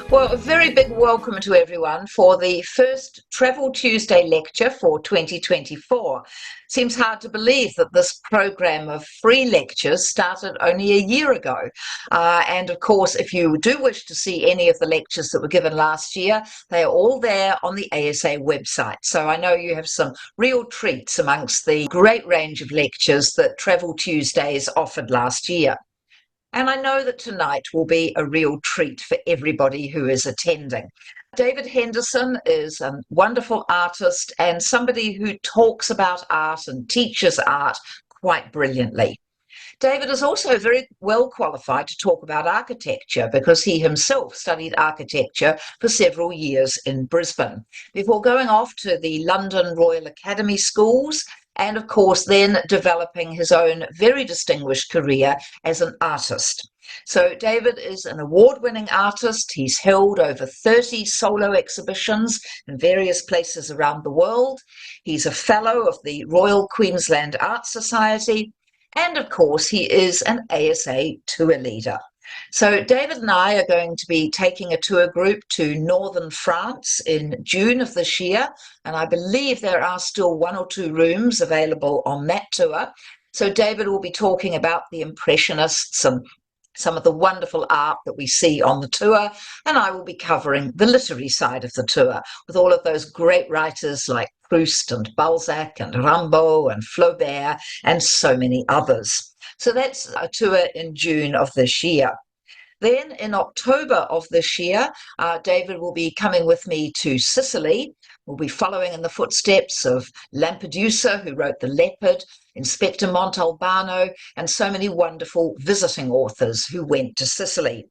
Well, a very big welcome to everyone for the first Travel Tuesday lecture for 2024. Seems hard to believe that this program of free lectures started only a year ago. And of course, if you do wish to see any of the lectures that were given last year, they are all there on the ASA website. So I know you have some real treats amongst the great range of lectures that Travel Tuesdays offered last year. And I know that tonight will be a real treat for everybody who is attending. David Henderson is a wonderful artist and somebody who talks about art and teaches art quite brilliantly. David is also very well qualified to talk about architecture because he himself studied architecture for several years in Brisbane before going off to the London Royal Academy schools and, of course, then developing his own very distinguished career as an artist. So David is an award-winning artist. He's held over 30 solo exhibitions in various places around the world. He's a fellow of the Royal Queensland Art Society. And of course, he is an ASA tour leader. So David and I are going to be taking a tour group to northern France in June of this year. And I believe there are still 1 or 2 rooms available on that tour. So David will be talking about the Impressionists and some of the wonderful art that we see on the tour, and I will be covering the literary side of the tour with all of those great writers like Proust and Balzac and Rimbaud and Flaubert and so many others. So that's a tour in June of this year. Then in October of this year, David will be coming with me to Sicily. We'll be following in the footsteps of Lampedusa, who wrote The Leopard, Inspector Montalbano, and so many wonderful visiting authors who went to Sicily.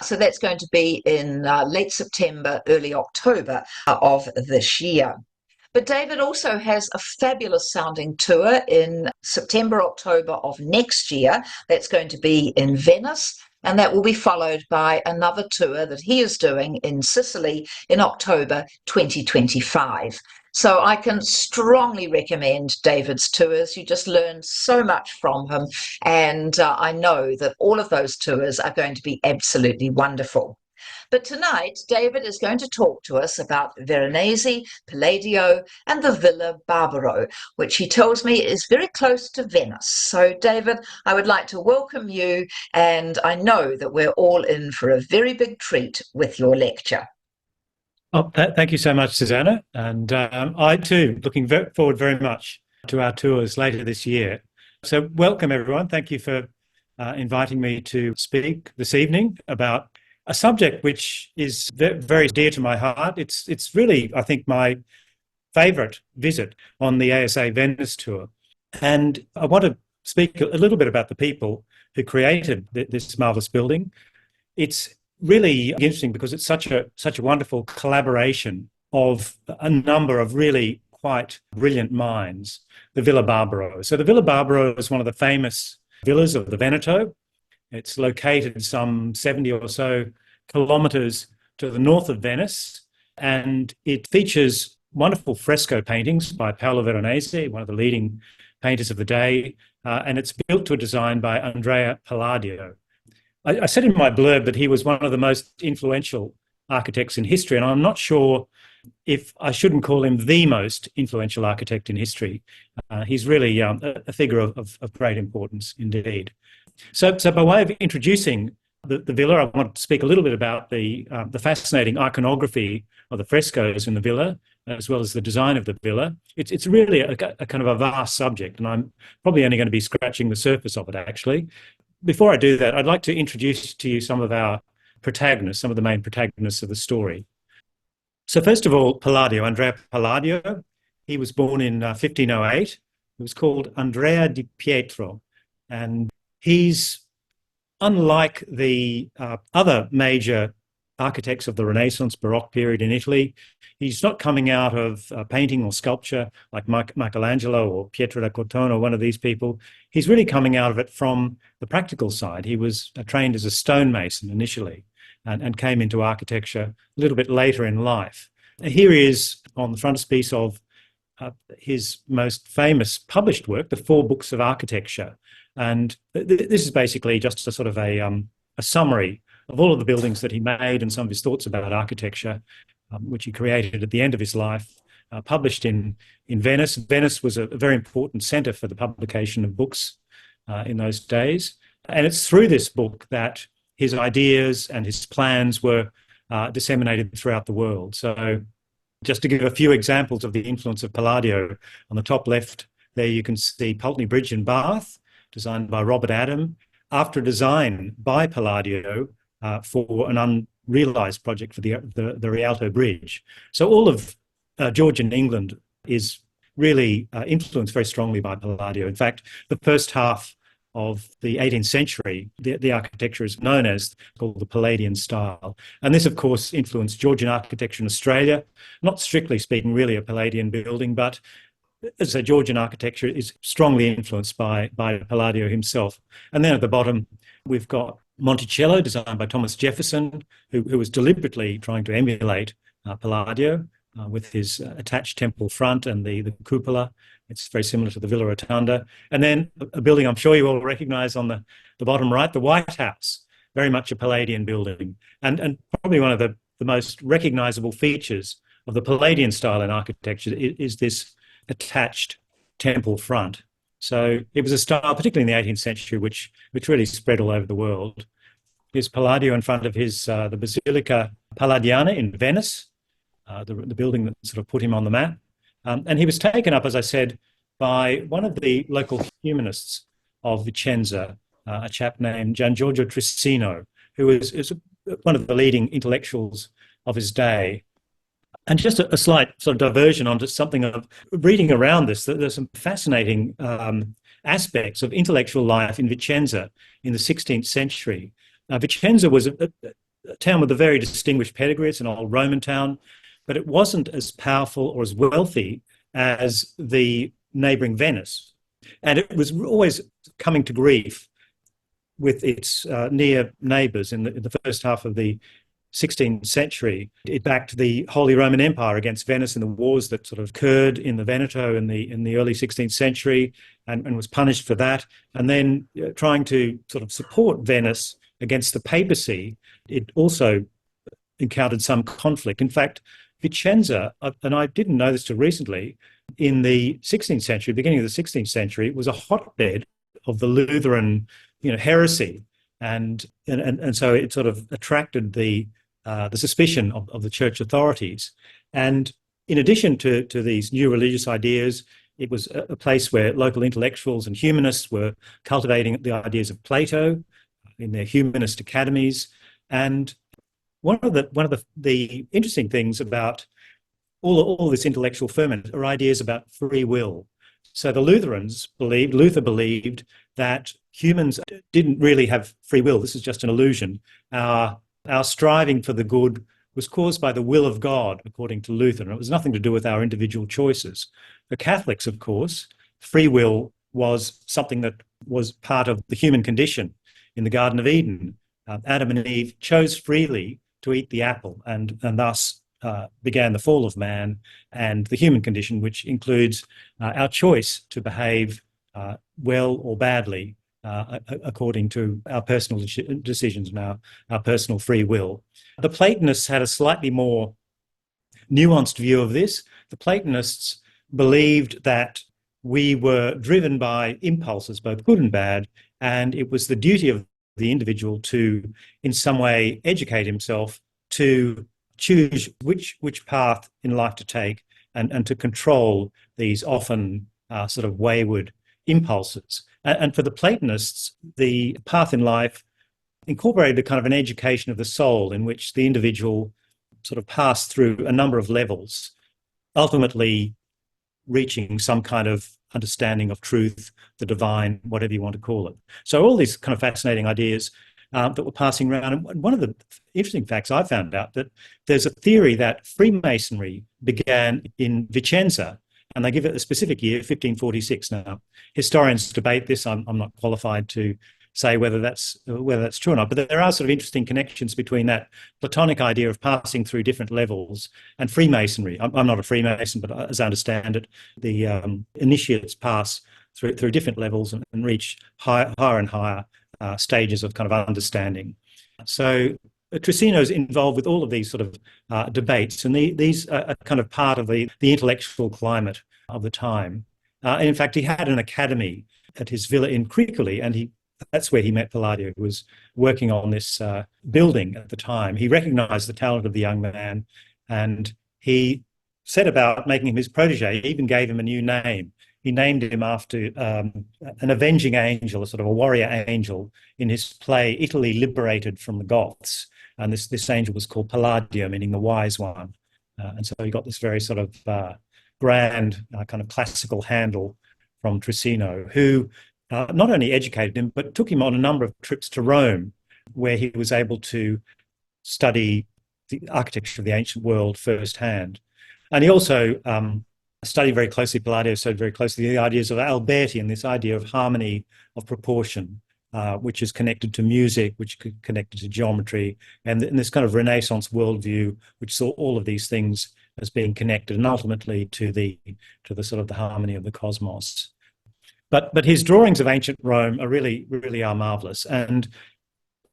So that's going to be in late September, early October of this year. But David also has a fabulous sounding tour in September, October of next year. That's going to be in Venice. And that will be followed by another tour that he is doing in Sicily in October 2025. So I can strongly recommend David's tours. You just learn so much from him. And I know that all of those tours are going to be absolutely wonderful. But tonight, David is going to talk to us about Veronese, Palladio, and the Villa Barbaro, which he tells me is very close to Venice. So, David, I would like to welcome you, and I know that we're all in for a very big treat with your lecture. Oh, thank you so much, Susanna. And I too, looking forward very much to our tours later this year. So welcome, everyone. Thank you for inviting me to speak this evening about a subject which is very dear to my heart. It's really, I think, my favourite visit on the ASA Venice tour. And I want to speak a little bit about the people who created this marvellous building. It's really interesting because it's such a wonderful collaboration of a number of really quite brilliant minds, the Villa Barbaro. So the Villa Barbaro is one of the famous villas of the Veneto. It's located some 70 or so kilometres to the north of Venice, and it features wonderful fresco paintings by Paolo Veronese, one of the leading painters of the day, and it's built to a design by Andrea Palladio. I said in my blurb that he was one of the most influential architects in history, and I'm not sure if I shouldn't call him the most influential architect in history. He's really a figure of great importance indeed. So by way of introducing the villa, I want to speak a little bit about the fascinating iconography of the frescoes in the villa, as well as the design of the villa. It's really a kind of a vast subject, and I'm probably only going to be scratching the surface of it, actually. Before I do that, I'd like to introduce to you some of our protagonists, some of the main protagonists of the story. So first of all, Palladio, Andrea Palladio. He was born in 1508. He was called Andrea di Pietro, and he's unlike the other major architects of the Renaissance Baroque period in Italy. He's not coming out of painting or sculpture like Michelangelo or Pietro da Cortona or one of these people. He's really coming out of it from the practical side. He was trained as a stonemason initially and came into architecture a little bit later in life. Here he is on the frontispiece of his most famous published work, the 4 Books of Architecture. And this is basically just a sort of a summary of all of the buildings that he made and some of his thoughts about architecture, which he created at the end of his life, published in Venice. Venice was a very important centre for the publication of books in those days. And it's through this book that his ideas and his plans were disseminated throughout the world. So just to give a few examples of the influence of Palladio, on the top left there you can see Pulteney Bridge in Bath, designed by Robert Adam, after a design by Palladio for an unrealised project for the Rialto Bridge. So all of Georgian England is really influenced very strongly by Palladio. In fact, the first half of the 18th century, the architecture is known as called the Palladian style. And this, of course, influenced Georgian architecture in Australia, not strictly speaking really a Palladian building, but as I say, Georgian architecture is strongly influenced by Palladio himself. And then at the bottom, we've got Monticello, designed by Thomas Jefferson, who was deliberately trying to emulate Palladio with his attached temple front and the cupola. It's very similar to the Villa Rotunda. And then a building I'm sure you all recognise on the bottom right, the White House, very much a Palladian building. And probably one of the most recognisable features of the Palladian style in architecture is this attached temple front. So it was a style, particularly in the 18th century, which really spread all over the world. Here's Palladio in front of his the Basilica Palladiana in Venice, the building that sort of put him on the map. And he was taken up, as I said, by one of the local humanists of Vicenza, a chap named Gian Giorgio Trissino, who is one of the leading intellectuals of his day. And just a slight sort of diversion onto something of reading around this, there's some fascinating aspects of intellectual life in Vicenza in the 16th century. Vicenza was a town with a very distinguished pedigree. It's an old Roman town, but it wasn't as powerful or as wealthy as the neighbouring Venice. And it was always coming to grief with its near neighbours in the first half of the 16th century. It backed the Holy Roman Empire against Venice in the wars that sort of occurred in the Veneto in the early 16th century and was punished for that. And then trying to sort of support Venice against the papacy, it also encountered some conflict. In fact, Vicenza, and I didn't know this till recently, in the 16th century, beginning of the 16th century, was a hotbed of the Lutheran, heresy, and so it sort of attracted the suspicion of the church authorities. And in addition to these new religious ideas, it was a place where local intellectuals and humanists were cultivating the ideas of Plato in their humanist academies. And one of the interesting things about all this intellectual ferment are ideas about free will. So the Luther believed that humans didn't really have free will. This is just an illusion. Our striving for the good was caused by the will of God, according to Luther, and it was nothing to do with our individual choices. The Catholics, of course, free will was something that was part of the human condition in the Garden of Eden. Adam and Eve chose freely to eat the apple, and thus began the fall of man and the human condition, which includes our choice to behave well or badly according to our personal decisions and our personal free will. The Platonists had a slightly more nuanced view of this. The Platonists believed that we were driven by impulses, both good and bad, and it was the duty of the individual to, in some way, educate himself to choose which path in life to take and to control these often sort of wayward impulses. And for the Platonists, the path in life incorporated a kind of an education of the soul in which the individual sort of passed through a number of levels, ultimately reaching some kind of understanding of truth, the divine, whatever you want to call it. So all these kind of fascinating ideas that were passing around. And one of the interesting facts I found out that there's a theory that Freemasonry began in Vicenza, and they give it a specific year, 1546. Now, historians debate this. I'm not qualified to say whether that's true or not, but there are sort of interesting connections between that Platonic idea of passing through different levels and Freemasonry. I'm not a Freemason, but as I understand it, the initiates pass through different levels and reach higher and higher stages of kind of understanding. So Trissino's involved with all of these sort of debates, and these are kind of part of the intellectual climate of the time. And in fact, he had an academy at his villa in Cricoli, and that's where he met Palladio, who was working on this building at the time. He recognized the talent of the young man, and he set about making him his protege. He even gave him a new name. He named him after an avenging angel, a sort of a warrior angel in his play Italy Liberated from the Goths. And this angel was called Palladio, meaning the wise one. And so he got this very sort of grand kind of classical handle from Trissino, who not only educated him, but took him on a number of trips to Rome, where he was able to study the architecture of the ancient world firsthand. And he also studied very closely, Palladio studied very closely the ideas of Alberti and this idea of harmony, of proportion, which is connected to music, which is connected to geometry, and this kind of Renaissance worldview, which saw all of these things as being connected and ultimately to the sort of the harmony of the cosmos. But his drawings of ancient Rome are really are marvelous. And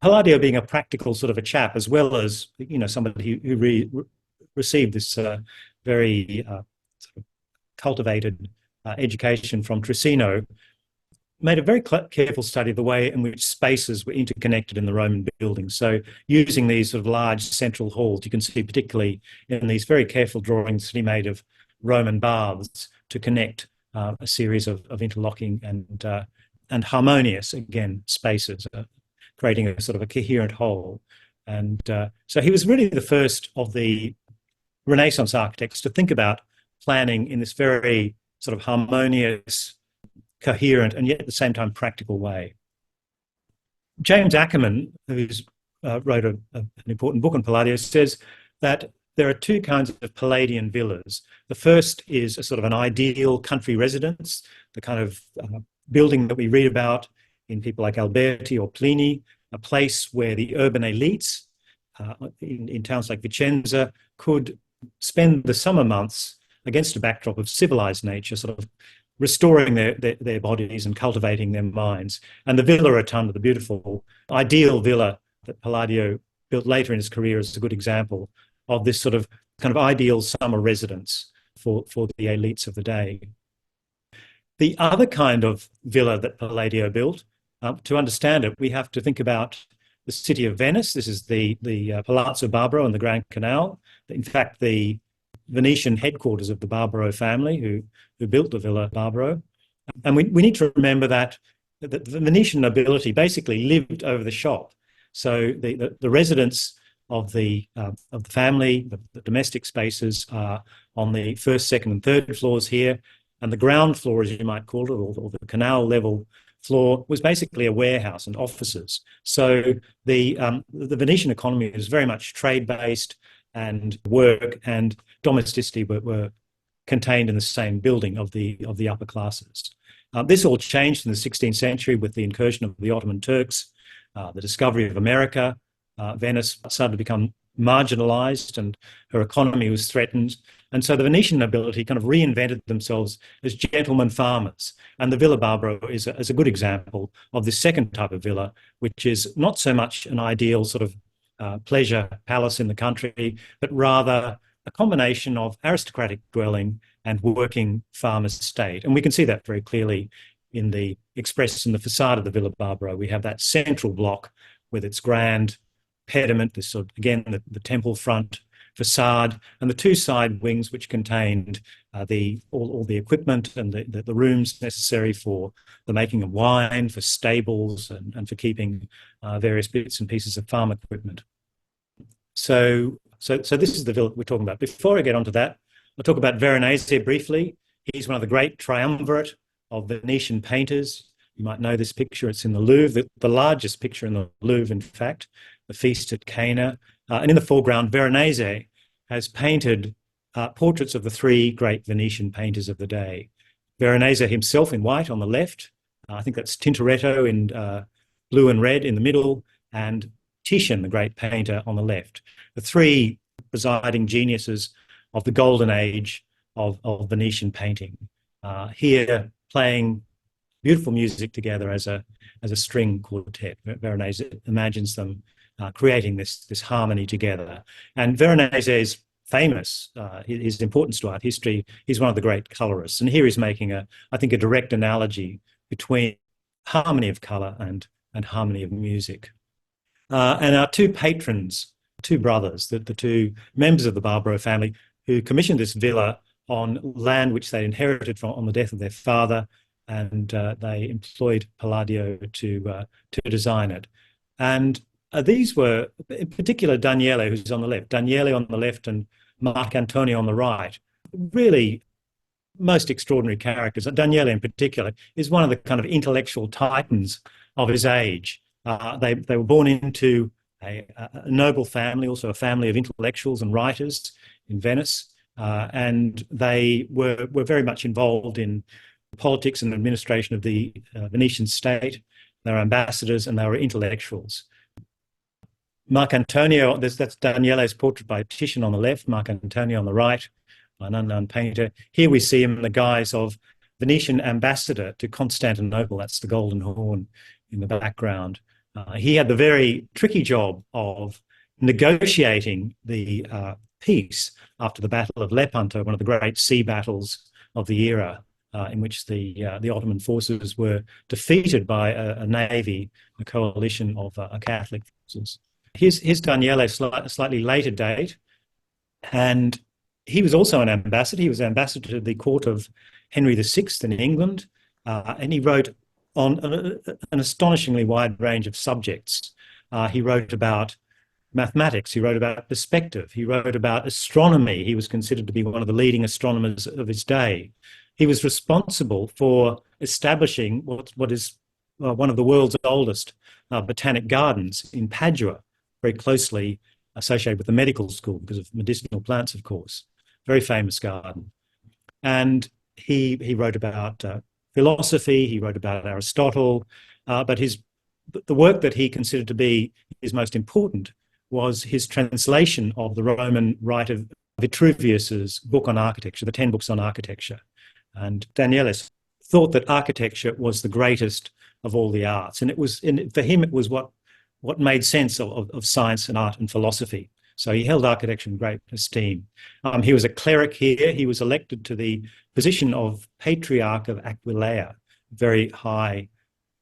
Palladio, being a practical sort of a chap, as well as somebody who received this very sort of cultivated education from Trissino, made a very careful study of the way in which spaces were interconnected in the Roman buildings. So using these sort of large central halls, you can see particularly in these very careful drawings that he made of Roman baths to connect a series of interlocking and harmonious, again, spaces, creating a sort of a coherent whole. And so he was really the first of the Renaissance architects to think about planning in this very sort of harmonious, coherent, and yet at the same time practical way. James Ackerman, who's wrote an important book on Palladio, says that there are two kinds of Palladian villas. The first is a sort of an ideal country residence, the kind of building that we read about in people like Alberti or Pliny, a place where the urban elites in towns like Vicenza could spend the summer months against a backdrop of civilized nature, sort of restoring their bodies and cultivating their minds. And the Villa Rotunda, the beautiful, ideal villa that Palladio built later in his career, is a good example of this sort of kind of ideal summer residence for the elites of the day. The other kind of villa that Palladio built, to understand it, we have to think about the city of Venice. This is the Palazzo Barbaro on the Grand Canal. In fact, the Venetian headquarters of the Barbaro family who built the Villa Barbaro. And we need to remember that the Venetian nobility basically lived over the shop. So the residents of the family, the domestic spaces are on the first, second and third floors here. And the ground floor, as you might call it, or the canal level floor, was basically a warehouse and offices. So the Venetian economy is very much trade-based, and work and domesticity were contained in the same building of the upper classes. This all changed in the 16th century with the incursion of the Ottoman Turks, the discovery of America. Venice started to become marginalized and her economy was threatened. And so the Venetian nobility kind of reinvented themselves as gentlemen farmers. And the Villa Barbaro is a good example of this second type of villa, which is not so much an ideal sort of pleasure palace in the country, but rather a combination of aristocratic dwelling and working farmers' estate. And we can see that very clearly expressed in the facade of the Villa Barbaro. We have that central block with its grand pediment, this sort of, again, the temple front facade, and the two side wings which contained all the equipment and the rooms necessary for the making of wine, for stables, and for keeping various bits and pieces of farm equipment. So this is the villa we're talking about. Before I get onto that, I'll talk about Veronese briefly. He's one of the great triumvirate of Venetian painters. You might know this picture. It's in the Louvre, the largest picture in the Louvre, in fact, the Feast at Cana. And in the foreground, Veronese has painted portraits of the three great Venetian painters of the day. Veronese himself in white on the left. I think that's Tintoretto in blue and red in the middle, and Titian, the great painter, on the left. The three presiding geniuses of the golden age of Venetian painting. Here playing beautiful music together as a string quartet. Veronese imagines them creating this harmony together. And Veronese is famous, his importance to art history. He's one of the great colorists. And here he's making, I think, a direct analogy between harmony of colour and harmony of music. And our two patrons, two brothers, the two members of the Barbaro family, who commissioned this villa on land which they inherited on the death of their father, and they employed Palladio to design it. And these were, in particular, Daniele, who's on the left, Daniele on the left and Marc Antonio on the right, really most extraordinary characters. Daniele, in particular, is one of the kind of intellectual titans of his age. They were born into a noble family, also a family of intellectuals and writers in Venice, and they were very much involved in politics and administration of the Venetian state. They were ambassadors and they were intellectuals. Marc Antonio, that's Daniele's portrait by Titian on the left, Marc Antonio on the right, an unknown painter. Here we see him in the guise of Venetian ambassador to Constantinople. That's the Golden Horn in the background. He had the very tricky job of negotiating the peace after the Battle of Lepanto, one of the great sea battles of the era, in which the Ottoman forces were defeated by a navy, a coalition of Catholic forces. Here's Daniele, slightly later date, and he was also an ambassador. He was ambassador to the court of Henry VI in England, and he wrote on an astonishingly wide range of subjects. He wrote about mathematics, he wrote about perspective, he wrote about astronomy. He was considered to be one of the leading astronomers of his day. He was responsible for establishing what is one of the world's oldest botanic gardens in Padua, very closely associated with the medical school because of medicinal plants, of course. Very famous garden. And he wrote about philosophy, he wrote about Aristotle, but the work that he considered to be his most important was his translation of the Roman writer Vitruvius's book on architecture, the 10 books on architecture. And Daniele thought that architecture was the greatest of all the arts. And for him, it was what made sense of science and art and philosophy. So he held architecture in great esteem. He was a cleric here. He was elected to the position of Patriarch of Aquileia, very high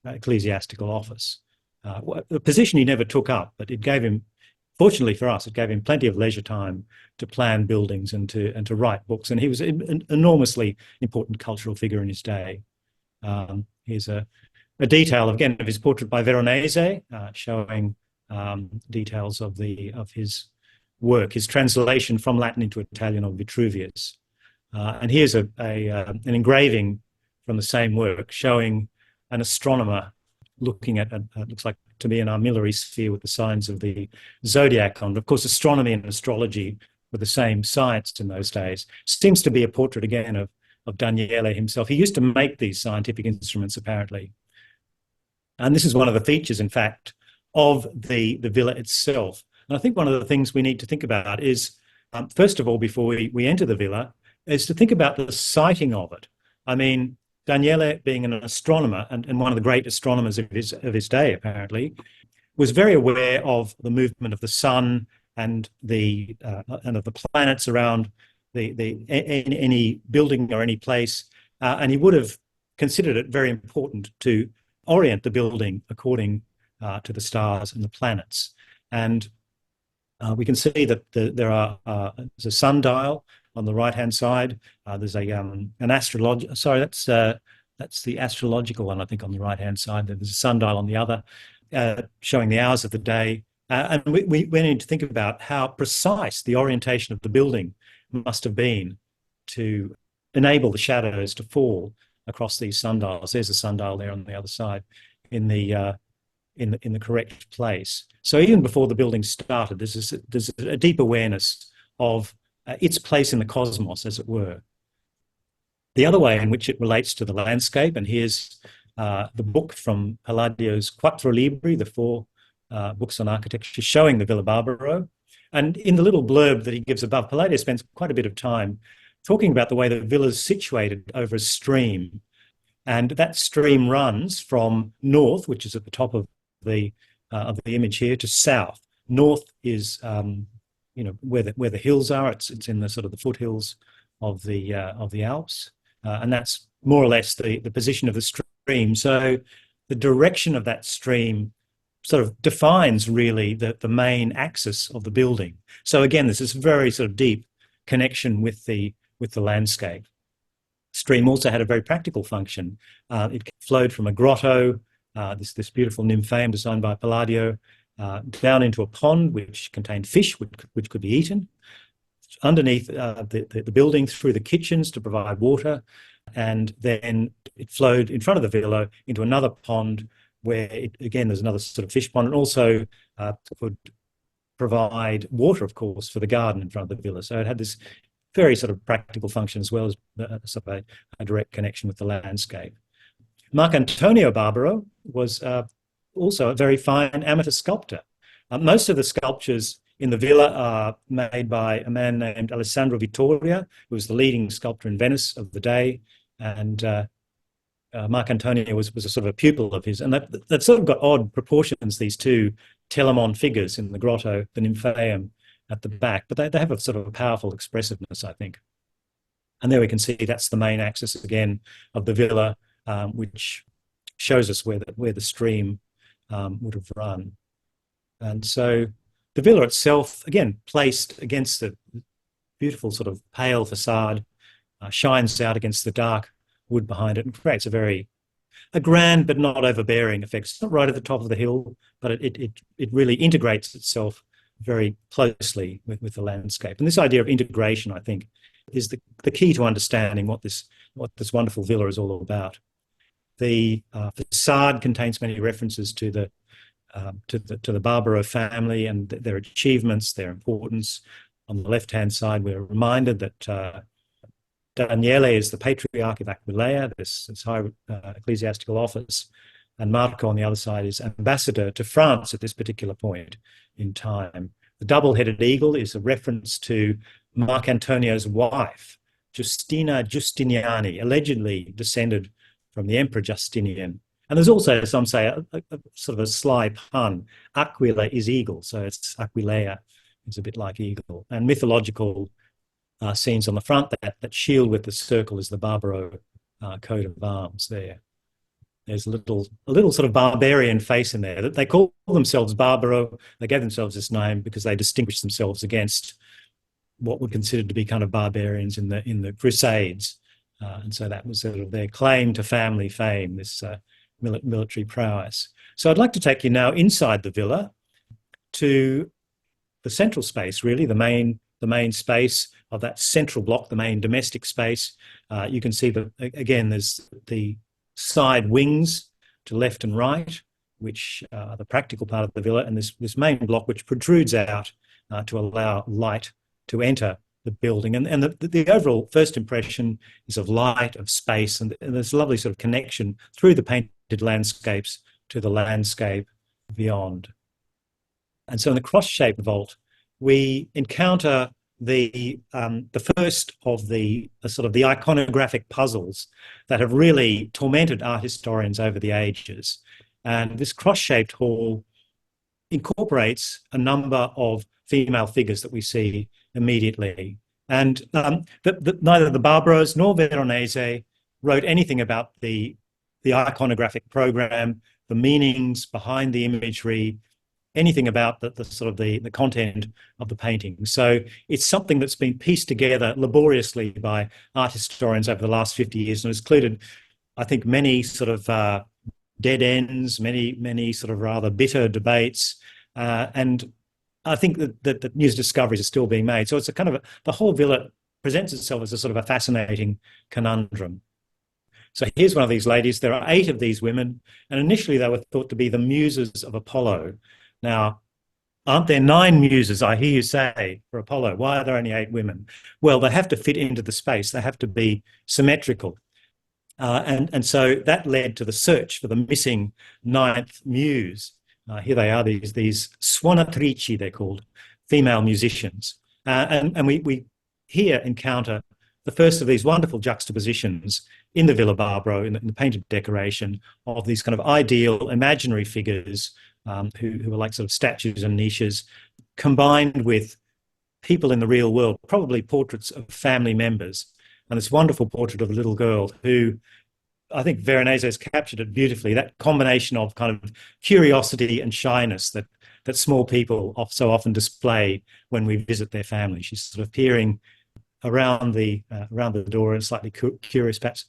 ecclesiastical office. A position he never took up, but it gave him, fortunately for us, it gave him plenty of leisure time to plan buildings and to write books. And he was an enormously important cultural figure in his day. Here's a detail, again, of his portrait by Veronese, showing details of his work, his translation from Latin into Italian of Vitruvius. And here's an engraving from the same work showing an astronomer looking at, looks like to be an armillary sphere with the signs of the zodiac on. Of course, astronomy and astrology were the same science in those days. Seems to be a portrait, again, of Daniele himself. He used to make these scientific instruments, apparently. And this is one of the features, in fact, of the villa itself. And I think one of the things we need to think about is, first of all, before we enter the villa, is to think about the siting of it. I mean, Daniele, being an astronomer and one of the great astronomers of his day, apparently, was very aware of the movement of the sun and of the planets around any building or any place, and he would have considered it very important to orient the building according to the stars and the planets. And we can see that there's a sundial on the right-hand side. There's an astrological. Sorry, that's the astrological one, I think, on the right-hand side. There's a sundial on the other, showing the hours of the day. And we need to think about how precise the orientation of the building must have been to enable the shadows to fall across these sundials. There's a sundial there on the other side in the correct place. So even before the building started, there's a deep awareness of its place in the cosmos, as it were. The other way in which it relates to the landscape, and here's the book from Palladio's Quattro Libri, the 4 books on architecture, showing the Villa Barbaro. And in the little blurb that he gives above, Palladio spends quite a bit of time talking about the way the villa is situated over a stream. And that stream runs from north, which is at the top of the of the image here to south. North is where the hills are. It's in the sort of the foothills of the Alps, and that's more or less the position of the stream. So the direction of that stream sort of defines really the main axis of the building. So again, there's this very sort of deep connection with the landscape. Stream also had a very practical function. It flowed from a grotto, this beautiful nymphaeum designed by Palladio, down into a pond which contained fish which could be eaten, underneath the building through the kitchens to provide water, and then it flowed in front of the villa into another pond where, again, there's another sort of fish pond, and also could provide water, of course, for the garden in front of the villa. So it had this very sort of practical function as well as sort of a direct connection with the landscape. Marcantonio Barbaro was also a very fine amateur sculptor. Most of the sculptures in the villa are made by a man named Alessandro Vittoria, who was the leading sculptor in Venice of the day, and Marcantonio was a sort of a pupil of his, and that sort of got odd proportions, these two Telamon figures in the grotto, the nymphaeum at the back, but they have a sort of a powerful expressiveness, I think. And there we can see that's the main axis again of the villa, which shows us where the stream would have run. And so the villa itself, again, placed against the beautiful sort of pale facade, shines out against the dark wood behind it and creates a grand but not overbearing effect. It's not right at the top of the hill, but it really integrates itself very closely with the landscape. And this idea of integration, I think, is the key to understanding what this wonderful villa is all about. The facade contains many references to the Barbaro family and their achievements, their importance. On the left-hand side, we're reminded that Daniele is the patriarch of Aquileia, this high ecclesiastical office, and Marco on the other side is ambassador to France at this particular point in time. The double-headed eagle is a reference to Marcantonio's wife, Justina Justiniani, allegedly descended from the Emperor Justinian. And there's also, some say, a sort of a sly pun. Aquila is eagle, so it's Aquileia. It's a bit like eagle. And mythological scenes on the front, that shield with the circle is the Barbaro coat of arms there. There's a little sort of barbarian face in there. They call themselves Barbaro. They gave themselves this name because they distinguished themselves against what were considered to be kind of barbarians in the Crusades. And so that was sort of their claim to family fame, this military prowess. So I'd like to take you now inside the villa to the central space, really, the main space of that central block, the main domestic space. You can see that, again, there's the side wings to left and right, which are the practical part of the villa, and this main block which protrudes out to allow light to enter the building. And the overall first impression is of light, of space, and there's a lovely sort of connection through the painted landscapes to the landscape beyond. And so in the cross-shaped vault, we encounter the first of the sort of the iconographic puzzles that have really tormented art historians over the ages. And this cross-shaped hall incorporates a number of female figures that we see immediately. And neither the Barbaros nor Veronese wrote anything about the iconographic program, the meanings behind the imagery, anything about the sort of the content of the painting. So it's something that's been pieced together laboriously by art historians over the last 50 years and has included, I think, many sort of dead ends, many sort of rather bitter debates, and I think that new discoveries are still being made. So it's a kind of the whole villa presents itself as a sort of a fascinating conundrum. So here's one of these ladies. There are 8 of these women, and initially they were thought to be the muses of Apollo. Now, aren't there 9 muses, I hear you say, for Apollo? Why are there only 8 women? Well, they have to fit into the space. They have to be symmetrical. And so that led to the search for the missing 9th muse. Here they are, these suonatrici, they're called, female musicians. And we here encounter the first of these wonderful juxtapositions in the Villa Barbaro, in the painted decoration, of these kind of ideal imaginary figures who are like sort of statues and niches, combined with people in the real world, probably portraits of family members. And this wonderful portrait of a little girl who I think Veronese has captured it beautifully, that combination of kind of curiosity and shyness that small people so often display when we visit their family. She's sort of peering around the door, and slightly curious, perhaps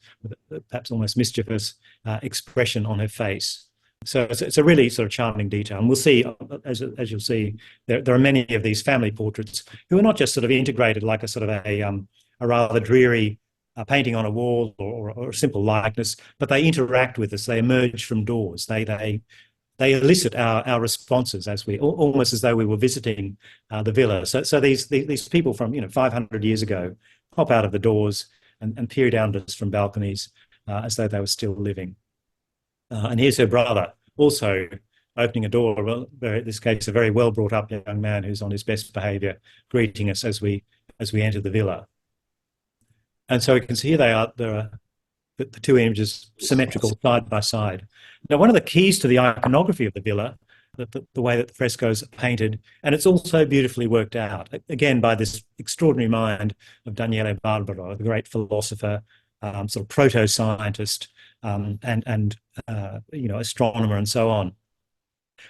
almost mischievous expression on her face. So it's a really sort of charming detail. And we'll see, as you'll see, there are many of these family portraits who are not just sort of integrated like a sort of a rather dreary painting on a wall or a simple likeness, but they interact with us. They emerge from doors. They elicit our responses as we almost as though we were visiting the villa. So these people from 500 years ago pop out of the doors and peer down at us from balconies as though they were still living. And here's her brother also opening a door. Well, in this case, a very well brought up young man who's on his best behaviour, greeting us as we enter the villa. And so we can see there are the two images symmetrical side by side. Now, one of the keys to the iconography of the villa, the way that the frescoes are painted, and it's also beautifully worked out, again, by this extraordinary mind of Daniele Barbaro, the great philosopher, sort of proto-scientist, and astronomer and so on.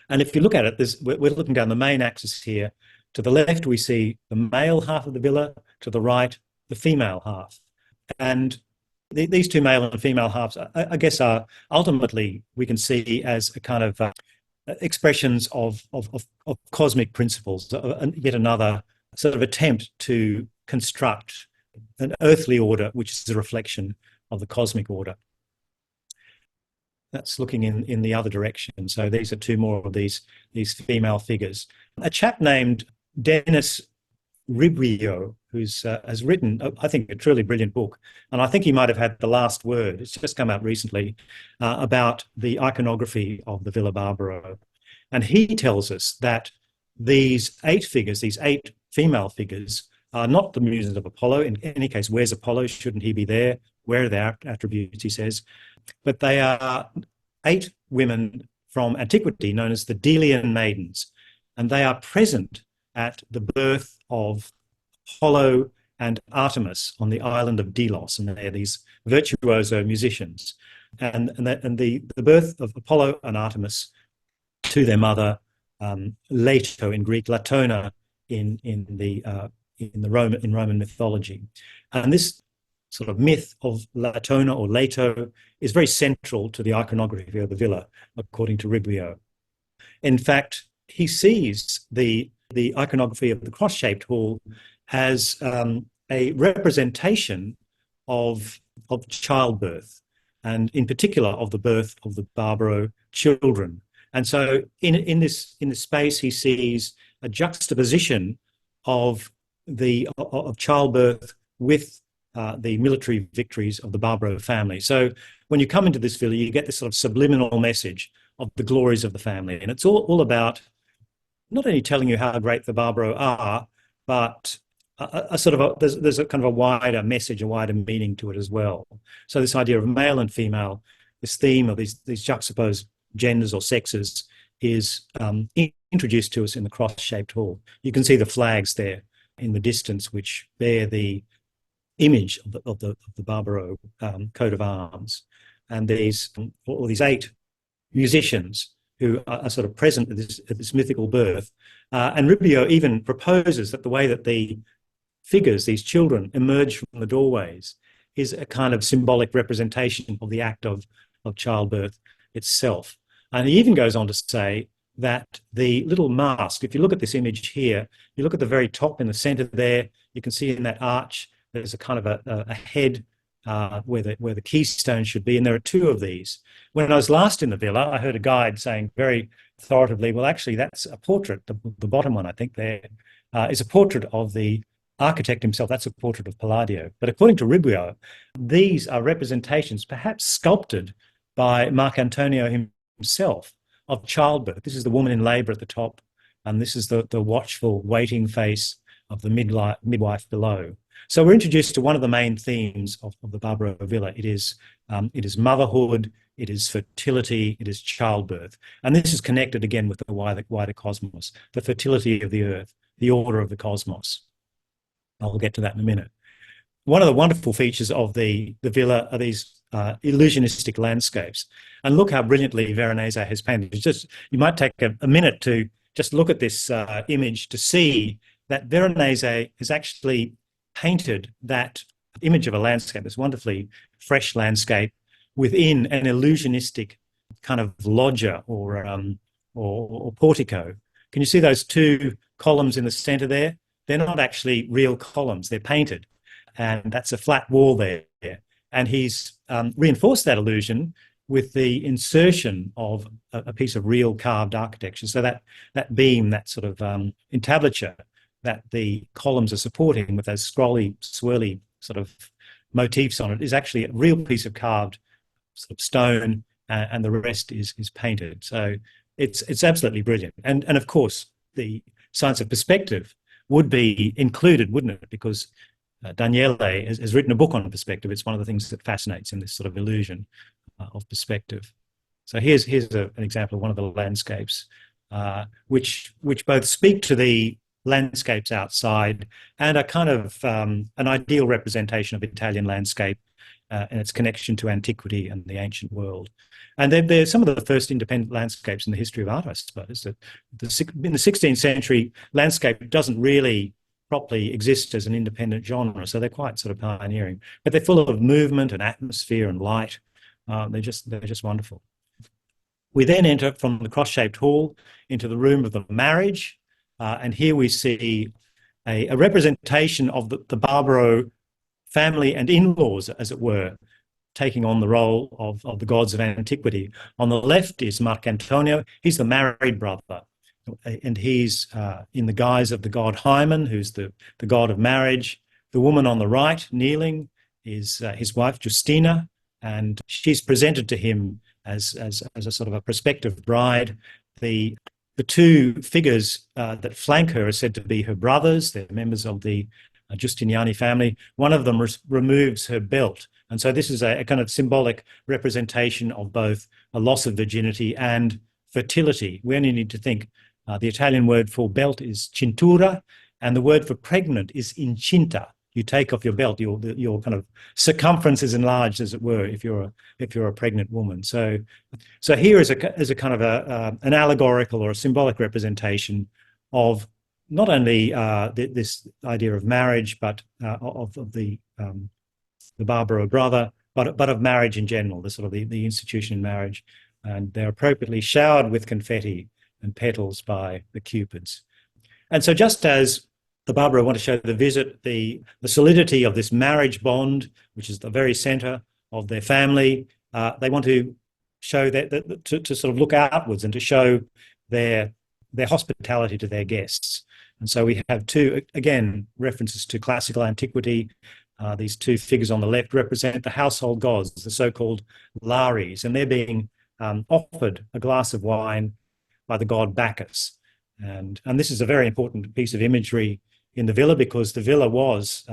And if you look at it, we're looking down the main axis here. To the left, we see the male half of the villa. To the right, the female half. And these two male and female halves, I guess, are ultimately we can see as a kind of expressions of cosmic principles, yet another sort of attempt to construct an earthly order, which is a reflection of the cosmic order. That's looking in the other direction. So these are two more of these female figures. A chap named Dennis Ribio, who has written, I think, a truly brilliant book, and I think he might have had the last word. It's just come out recently about the iconography of the Villa Barbaro. And he tells us that these 8 figures, these 8 female figures, are not the muses of Apollo. In any case, where's Apollo? Shouldn't he be there? Where are their attributes, he says. But they are 8 women from antiquity known as the Delian maidens, and they are present at the birth of Apollo and Artemis on the island of Delos, and they're these virtuoso musicians. And the birth of Apollo and Artemis to their mother, Leto in Greek, Latona in Roman mythology. And this sort of myth of Latona or Leto is very central to the iconography of the villa, according to Ribio. In fact, he sees the iconography of the cross-shaped hall as a representation of childbirth, and in particular of the birth of the Barbaro children. And so in this space, he sees a juxtaposition of childbirth with the military victories of the Barbaro family. So when you come into this villa, you get this sort of subliminal message of the glories of the family. And it's all about not only telling you how great the Barbaro are, but there's a kind of a wider message, a wider meaning to it as well. So this idea of male and female, this theme of these juxtaposed genders or sexes is introduced to us in the cross-shaped hall. You can see the flags there in the distance, which bear the image of the Barbaro coat of arms, and these 8 musicians who are sort of present at this mythical birth. And Ribio even proposes that the way that the figures, these children, emerge from the doorways is a kind of symbolic representation of the act of childbirth itself. And he even goes on to say that the little mask, if you look at this image here, you look at the very top in the centre there, you can see in that arch, there's a kind of a head where the keystone should be, and there are 2 of these. When I was last in the villa, I heard a guide saying very authoritatively, well, actually, that's a portrait. The bottom one, I think, there is a portrait of the architect himself. That's a portrait of Palladio. But according to Ribio, these are representations, perhaps sculpted by Marcantonio himself, of childbirth. This is the woman in labour at the top, and this is the watchful, waiting face of the midwife below. So we're introduced to one of the main themes of the Barbaro villa. It is motherhood, it is fertility, it is childbirth. And this is connected again with the wider cosmos, the fertility of the earth, the order of the cosmos. I'll get to that in a minute. One of the wonderful features of the villa are these illusionistic landscapes. And look how brilliantly Veronese has painted. You might take a minute to just look at this image to see that Veronese has actually painted that image of a landscape, this wonderfully fresh landscape, within an illusionistic kind of loggia or portico. Can you see those two columns in the centre there? They're not actually real columns, they're painted. And that's a flat wall there. And he's reinforced that illusion with the insertion of a piece of real carved architecture. So that beam, that sort of entablature that the columns are supporting with those scrolly, swirly sort of motifs on it is actually a real piece of carved sort of stone, and the rest is painted. So it's absolutely brilliant. And of course, the science of perspective would be included, wouldn't it? Because Daniele has written a book on perspective. It's one of the things that fascinates in this sort of illusion of perspective. So here's an example of one of the landscapes, which both speak to the landscapes outside and are kind of an ideal representation of Italian landscape and its connection to antiquity and the ancient world. And they're some of the first independent landscapes in the history of art, I suppose. That in the 16th century, landscape doesn't really properly exist as an independent genre, so they're quite sort of pioneering. But they're full of movement and atmosphere and light. They're just wonderful. We then enter from the cross-shaped hall into the room of the marriage, and here we see a representation of the Barbaro family and in-laws, as it were, taking on the role of the gods of antiquity. On the left is Marcantonio. He's the married brother, and he's in the guise of the god Hymen, who's the god of marriage. The woman on the right, kneeling, is his wife Justina, and she's presented to him as a sort of a prospective bride. The two figures that flank her are said to be her brothers. They're members of the Giustiniani family. One of them removes her belt. And so this is a kind of symbolic representation of both a loss of virginity and fertility. We only need to think the Italian word for belt is cintura, and the word for pregnant is incinta. You take off your belt, your kind of circumference is enlarged, as it were, if you're a pregnant woman. So here is a kind of an allegorical or a symbolic representation of not only this idea of marriage, but of the Barbaro brother, but of marriage in general, the sort of the institution of marriage. And they're appropriately showered with confetti and petals by the Cupids. And so just as the Barbaro want to show the solidity of this marriage bond, which is the very centre of their family, they want to show that to sort of look outwards and to show their hospitality to their guests. And so we have two, again, references to classical antiquity. These two figures on the left represent the household gods, the so-called Lares, and they're being offered a glass of wine by the god Bacchus. And this is a very important piece of imagery in the villa, because the villa was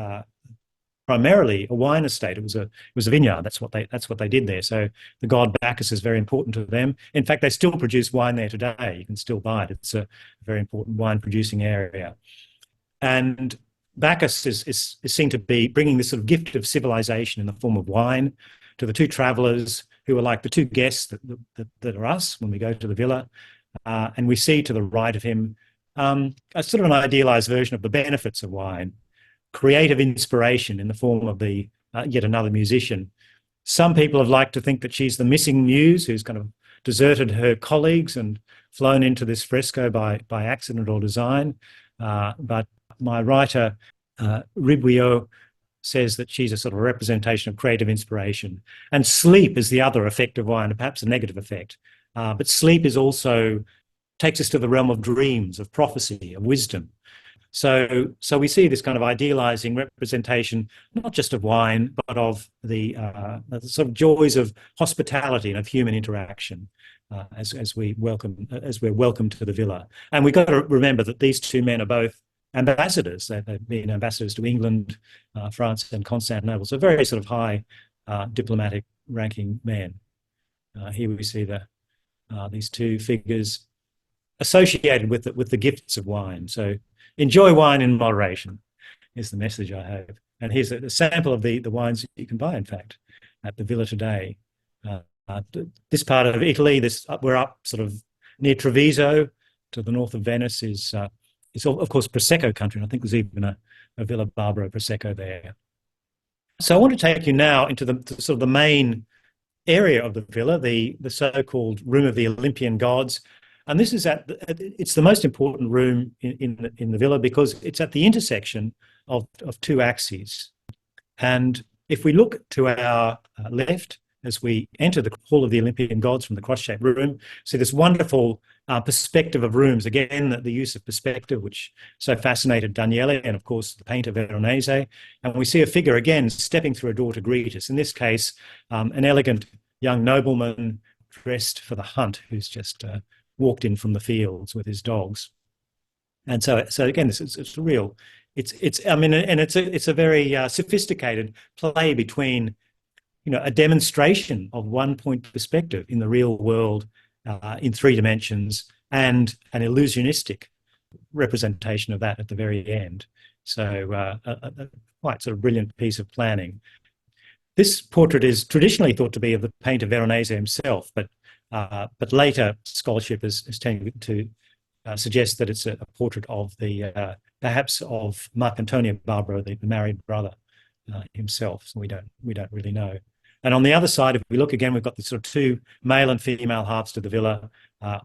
primarily a wine estate. It was a vineyard. That's what they did there. So the god Bacchus is very important to them. In fact, they still produce wine there today. You can still buy it. It's a very important wine producing area. And Bacchus is seen to be bringing this sort of gift of civilization in the form of wine to the two travellers who are like the two guests that are us when we go to the villa. And we see to the right of him a sort of an idealized version of the benefits of wine, creative inspiration in the form of the yet another musician. Some people have liked to think that she's the missing muse who's kind of deserted her colleagues and flown into this fresco by accident or design. But my writer, Ribuio, says that she's a sort of representation of creative inspiration. And sleep is the other effect of wine, perhaps a negative effect. But sleep is also takes us to the realm of dreams, of prophecy, of wisdom. So we see this kind of idealizing representation, not just of wine, but of the sort of joys of hospitality and of human interaction as we're welcomed to the villa. And we've got to remember that these two men are both ambassadors. They've been ambassadors to England, France, and Constantinople. So very sort of high diplomatic ranking men. Here we see these two figures associated with the gifts of wine. So enjoy wine in moderation is the message I have. And here's a sample of the wines that you can buy, in fact, at the villa today. This part of Italy, we're up sort of near Treviso to the north of Venice is of course Prosecco country. And I think there's even a Villa Barbaro Prosecco there. So I want to take you now into the sort of the main area of the villa, the so-called Room of the Olympian Gods. And this is it's the most important room in the villa because it's at the intersection of two axes. And if we look to our left as we enter the Hall of the Olympian Gods from the cross-shaped room, see this wonderful perspective of rooms. Again, the use of perspective, which so fascinated Daniele and, of course, the painter Veronese. And we see a figure, again, stepping through a door to greet us. In this case, an elegant young nobleman dressed for the hunt who's just walked in from the fields with his dogs. And so again, it's real. It's a very sophisticated play between, a demonstration of one-point perspective in the real world in three dimensions and an illusionistic representation of that at the very end. So a quite sort of brilliant piece of planning. This portrait is traditionally thought to be of the painter Veronese himself, but later scholarship has tended to suggest that it's a portrait of perhaps of Marcantonio Barbaro, the married brother himself. So we don't really know. And on the other side, if we look again, we've got the sort of two male and female halves to the villa.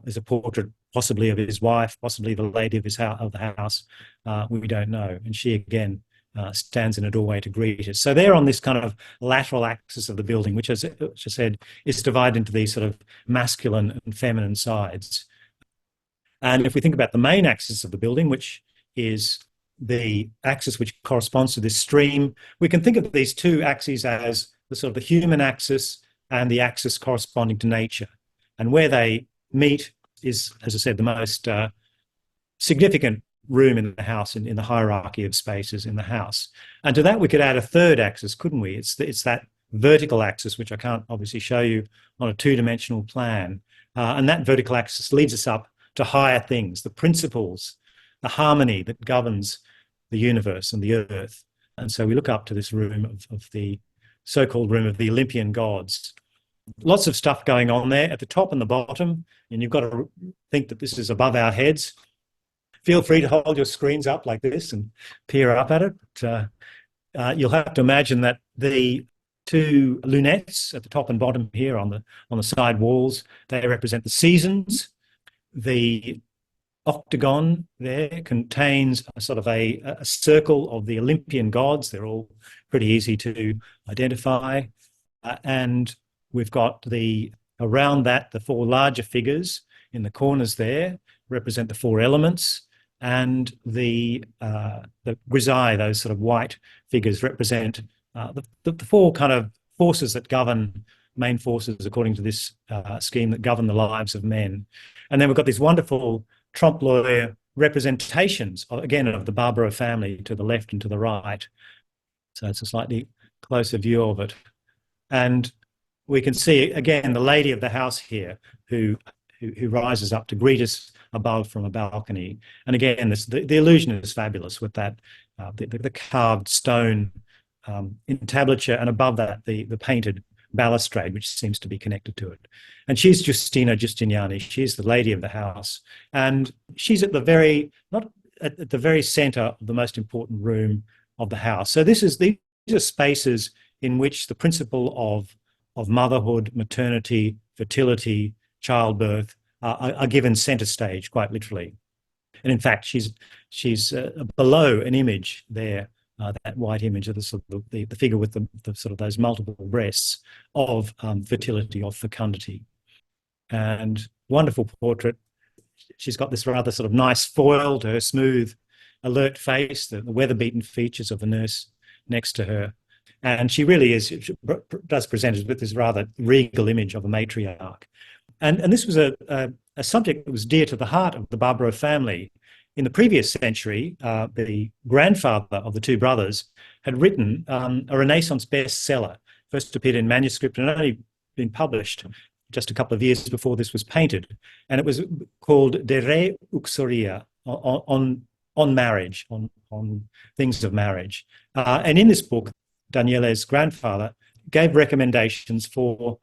There's a portrait possibly of his wife, possibly the lady of the house. We don't know. And she again stands in a doorway to greet us. So they're on this kind of lateral axis of the building, which I said is divided into these sort of masculine and feminine sides. And if we think about the main axis of the building, which is the axis which corresponds to this stream, we can think of these two axes as the sort of the human axis and the axis corresponding to nature. And where they meet is, as I said, the most significant room in the house, in the hierarchy of spaces in the house. And to that we could add a third axis, couldn't we? It's that vertical axis, which I can't obviously show you on a two-dimensional plan. And that vertical axis leads us up to higher things, the principles, the harmony that governs the universe and the earth. And so we look up to this room of the so-called Room of the Olympian Gods. Lots of stuff going on there at the top and the bottom, and you've got to think that this is above our heads. Feel free to hold your screens up like this and peer up at it. But, you'll have to imagine that the two lunettes at the top and bottom here on the side walls, they represent the seasons. The octagon there contains a sort of a circle of the Olympian gods. They're all pretty easy to identify. And we've got around that, the four larger figures in the corners there represent the four elements. And the grisaille, those sort of white figures, represent the four kind of forces that govern, main forces according to this scheme, that govern the lives of men. And then we've got these wonderful trompe-l'oeil representations, again, of the Barbaro family to the left and to the right. So it's a slightly closer view of it. And we can see, again, the lady of the house here who rises up to greet us above from a balcony. And again, the illusion is fabulous with that, the carved stone entablature, and above that, the painted balustrade, which seems to be connected to it. And she's Giustina Giustiniani. She's the lady of the house. And she's at the very center of the most important room of the house. So these are spaces in which the principle of motherhood, maternity, fertility, childbirth are given center stage, quite literally. And in fact, she's below an image there, that white image of the figure with the sort of those multiple breasts of fertility, of fecundity. And wonderful portrait. She's got this rather sort of nice foil to her smooth, alert face, the weather-beaten features of the nurse next to her. And she really does present us with this rather regal image of a matriarch. And this was a subject that was dear to the heart of the Barbaro family. In the previous century, the grandfather of the two brothers had written a Renaissance bestseller, first appeared in manuscript and only been published just a couple of years before this was painted, and it was called De Re Uxoria, on marriage, on things of marriage. And in this book, Daniele's grandfather gave recommendations for,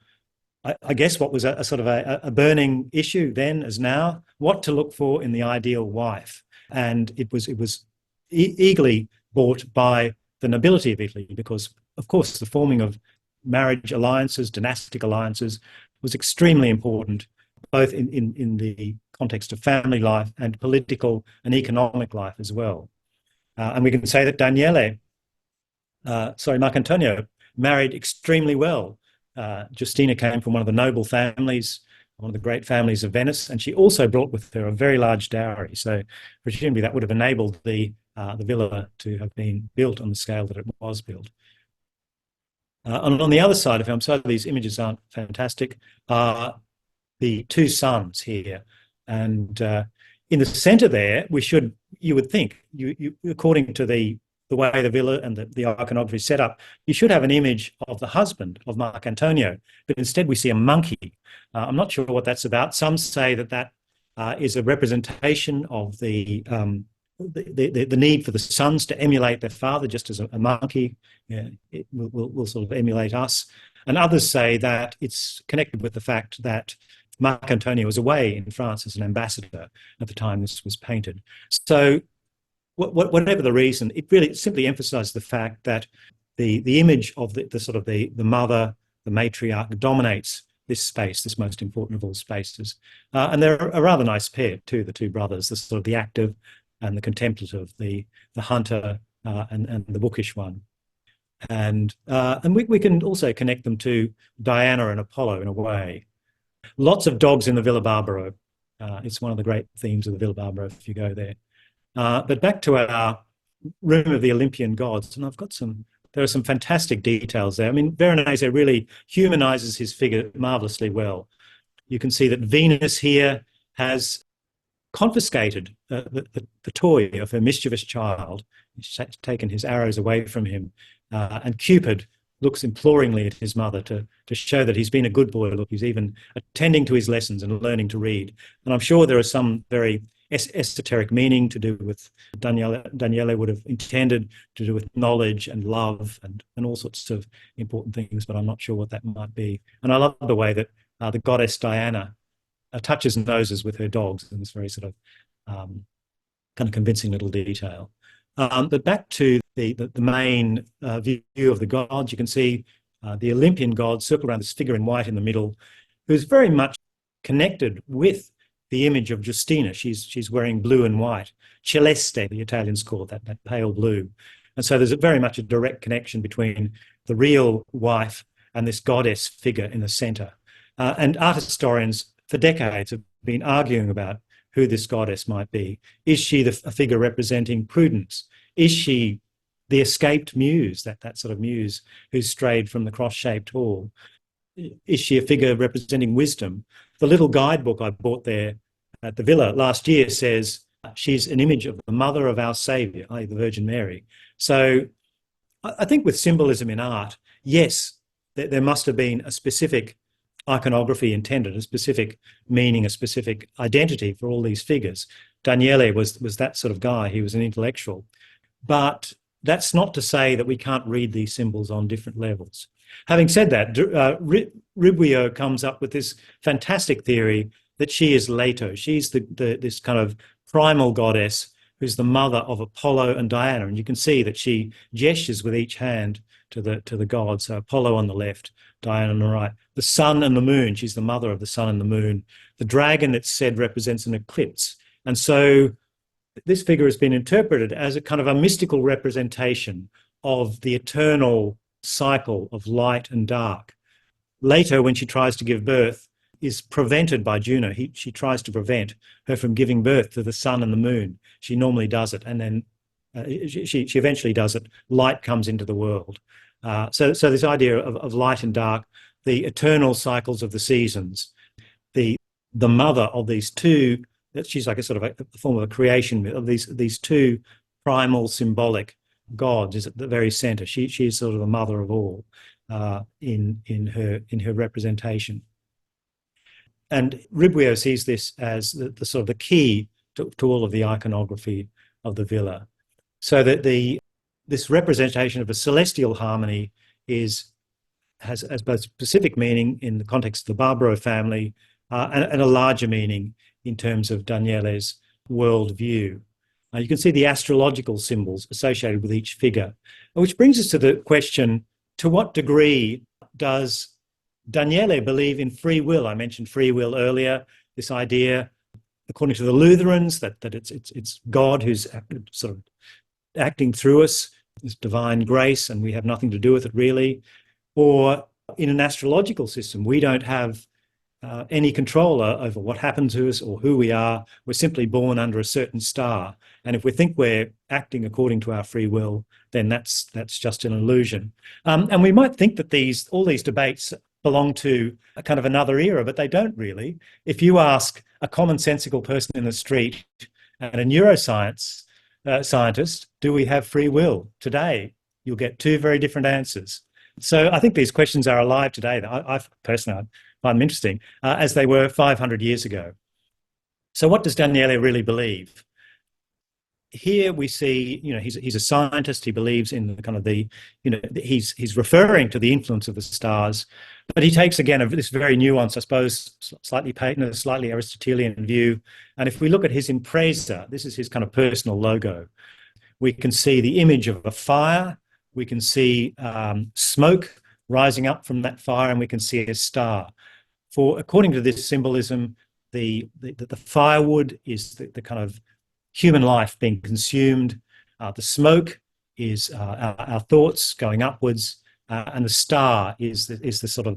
I guess, what was a sort of a burning issue then as now, what to look for in the ideal wife. And it was eagerly bought by the nobility of Italy because, of course, the forming of marriage alliances, dynastic alliances, was extremely important, both in the context of family life and political and economic life as well. And we can say that Marcantonio married extremely well. Justina came from one of the noble families, one of the great families of Venice, and she also brought with her a very large dowry. So presumably that would have enabled the villa to have been built on the scale that it was built. And on the other side of him, so these images aren't fantastic, are the two sons here. And in the centre there, you would think, according to the way the villa and the iconography is set up, you should have an image of the husband of Marcantonio, but instead we see a monkey. I'm not sure what that's about. Some say that is a representation of the need for the sons to emulate their father, just as a monkey will sort of emulate us. And others say that it's connected with the fact that Marcantonio was away in France as an ambassador at the time this was painted. So whatever the reason, it really simply emphasized the fact that the image of the mother, the matriarch, dominates this space, this most important of all spaces. And they're a rather nice pair too, the two brothers, the sort of the active and the contemplative, the hunter and the bookish one. And we can also connect them to Diana and Apollo in a way. Lots of dogs in the Villa Barbaro. It's one of the great themes of the Villa Barbaro if you go there. But back to our room of the Olympian gods, and there are some fantastic details there. I mean, Veronese really humanizes his figure marvelously well. You can see that Venus here has confiscated the toy of her mischievous child. She's taken his arrows away from him. And Cupid looks imploringly at his mother to show that he's been a good boy. Look, he's even attending to his lessons and learning to read. And I'm sure there is some very esoteric meaning to do with Daniele would have intended to do with knowledge and love and all sorts of important things, but I'm not sure what that might be. And I love the way that the goddess Diana touches noses with her dogs in this very sort of kind of convincing little detail. But back to the main view of the gods, you can see the Olympian gods circle around this figure in white in the middle, who's very much connected with the image of Justina. She's wearing blue and white. Celeste, the Italians call it, that pale blue. And so there's very much a direct connection between the real wife and this goddess figure in the centre. And art historians for decades have been arguing about who this goddess might be. Is she a figure representing prudence? Is she the escaped muse, that sort of muse who's strayed from the cross-shaped hall? Is she a figure representing wisdom? The little guidebook I bought there at the villa last year says she's an image of the mother of our Saviour, i.e. the Virgin Mary. So I think with symbolism in art, yes, there must have been a specific iconography intended, a specific meaning, a specific identity for all these figures. Daniele was that sort of guy. He was an intellectual. But that's not to say that we can't read these symbols on different levels. Having said that, Ribuio comes up with this fantastic theory that she is Leto. She's this kind of primal goddess who's the mother of Apollo and Diana. And you can see that she gestures with each hand to the gods. So Apollo on the left, Diana on the right. The sun and the moon, she's the mother of the sun and the moon. The dragon, it's said, represents an eclipse. And so this figure has been interpreted as a kind of a mystical representation of the eternal cycle of light and dark. Later, when she tries to give birth, is prevented by Juno. She tries to prevent her from giving birth to the sun and the moon. She normally does it, and then she eventually does it. Light comes into the world. So this idea of light and dark, the eternal cycles of the seasons, the mother of these two, that she's like a sort of a form of a creation of these two primal symbolic gods is at the very center. She's sort of the mother of all in her representation. And Ribguio sees this as the sort of the key to all of the iconography of the villa. So that this representation of a celestial harmony has both specific meaning in the context of the Barbaro family and a larger meaning in terms of Daniele's worldview. You can see the astrological symbols associated with each figure, which brings us to the question, to what degree does Daniele believe in free will? I mentioned free will earlier, this idea, according to the Lutherans, that it's God who's sort of acting through us, this divine grace, and we have nothing to do with it really. Or in an astrological system, we don't have any control over what happens to us or who we are. We're simply born under a certain star. And if we think we're acting according to our free will, then that's just an illusion. And we might think that all these debates belong to a kind of another era, but they don't really. If you ask a commonsensical person in the street and a neuroscience scientist, do we have free will today? You'll get two very different answers. So I think these questions are alive today. I personally find them interesting, as they were 500 years ago. So what does Daniele really believe? Here we see, he's a scientist. He believes in the kind of he's referring to the influence of the stars, but he takes again this very nuanced, I suppose, slightly Platonist, slightly Aristotelian view. And if we look at his impresa, this is his kind of personal logo. We can see the image of a fire. We can see smoke rising up from that fire, and we can see a star. According to this symbolism, the firewood is the kind of human life being consumed. The smoke is our thoughts going upwards, and the star is the sort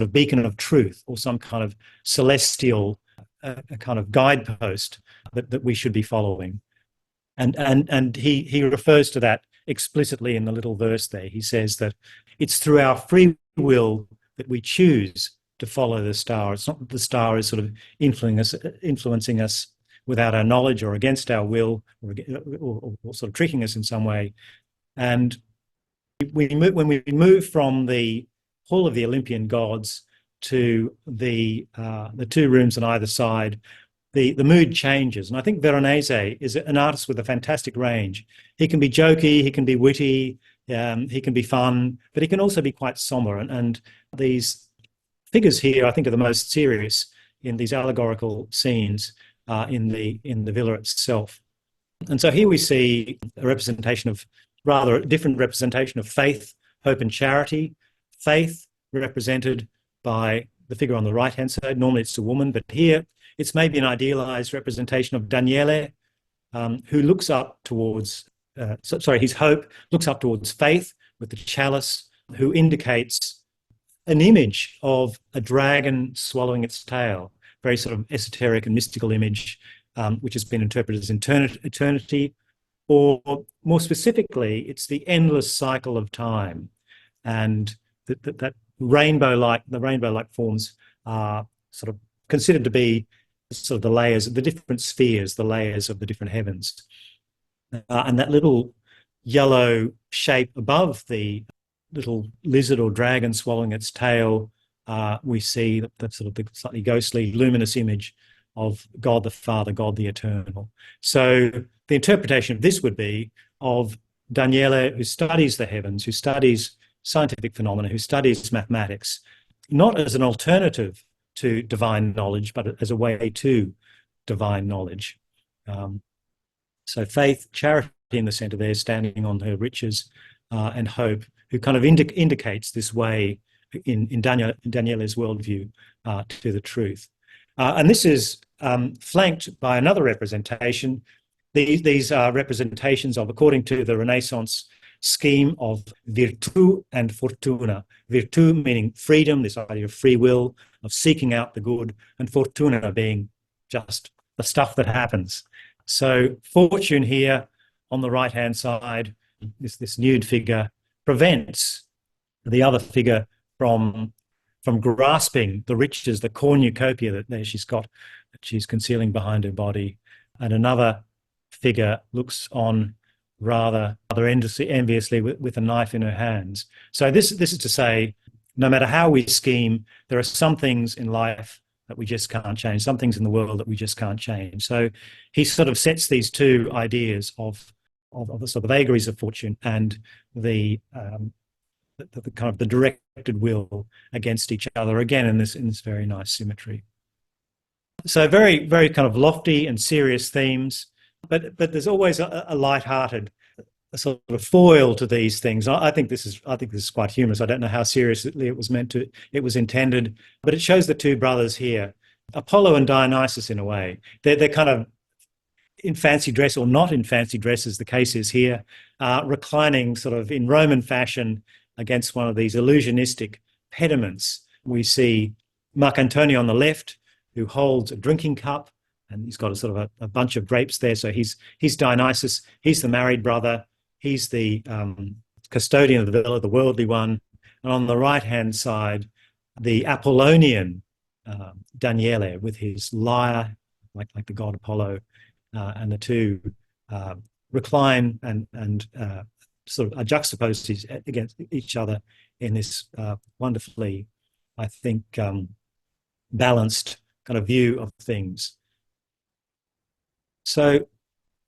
of beacon of truth, or some kind of celestial a kind of guidepost that we should be following. And he refers to that explicitly in the little verse there. He says that it's through our free will that we choose to follow the star. It's not that the star is sort of influencing us without our knowledge or against our will, or sort of tricking us in some way. And when we move from the Hall of the Olympian Gods to the two rooms on either side, the mood changes. And I think Veronese is an artist with a fantastic range. He can be jokey, he can be witty, he can be fun, but he can also be quite somber. And these figures here, I think, are the most serious in these allegorical scenes in the villa itself. And so here we see a representation of, rather a different representation of faith, hope and charity. Faith represented by the figure on the right-hand side. Normally it's a woman, but here it's maybe an idealized representation of Daniele, who looks up towards, his hope looks up towards faith with the chalice, who indicates an image of a dragon swallowing its tail, very sort of esoteric and mystical image, which has been interpreted as eternity, or more specifically, it's the endless cycle of time. And that rainbow-like forms are sort of considered to be sort of the layers, the different spheres, the layers of the different heavens. And that little yellow shape above the little lizard or dragon swallowing its tail, we see that sort of the slightly ghostly, luminous image of God the Father, God the Eternal. So the interpretation of this would be of Daniele, who studies the heavens, who studies scientific phenomena, who studies mathematics, not as an alternative to divine knowledge, but as a way to divine knowledge. So faith, charity in the centre there, standing on her riches, and hope, who kind of indicates this way in Daniele's worldview to the truth. And this is flanked by another representation. These are representations of, according to the Renaissance scheme, of virtù and fortuna. Virtù meaning freedom, this idea of free will, of seeking out the good, and fortuna being just the stuff that happens. So fortune here on the right-hand side, this nude figure, prevents the other figure from grasping the riches, the cornucopia that there she's got, that she's concealing behind her body. And another figure looks on rather enviously with a knife in her hands. So this is to say, no matter how we scheme, there are some things in life that we just can't change, some things in the world that we just can't change. So he sort of sets these two ideas of the sort of vagaries of fortune and the kind of the directed will against each other, again in this very nice symmetry. So very, very kind of lofty and serious themes, but there's always a light-hearted sort of foil to these things. I think this is quite humorous. I don't know how seriously it was intended, but it shows the two brothers here, Apollo and Dionysus in a way. They're kind of in fancy dress or not in fancy dress, as the case is here, reclining sort of in Roman fashion against one of these illusionistic pediments. We see Marc Antonio on the left, who holds a drinking cup, and he's got a sort of a bunch of grapes there. So he's Dionysus. He's the married brother. He's the custodian of the villa, the worldly one. And on the right-hand side, the Apollonian Daniele with his lyre, like the god Apollo, and the two recline and sort of are juxtaposed against each other in this wonderfully, I think, balanced kind of view of things. So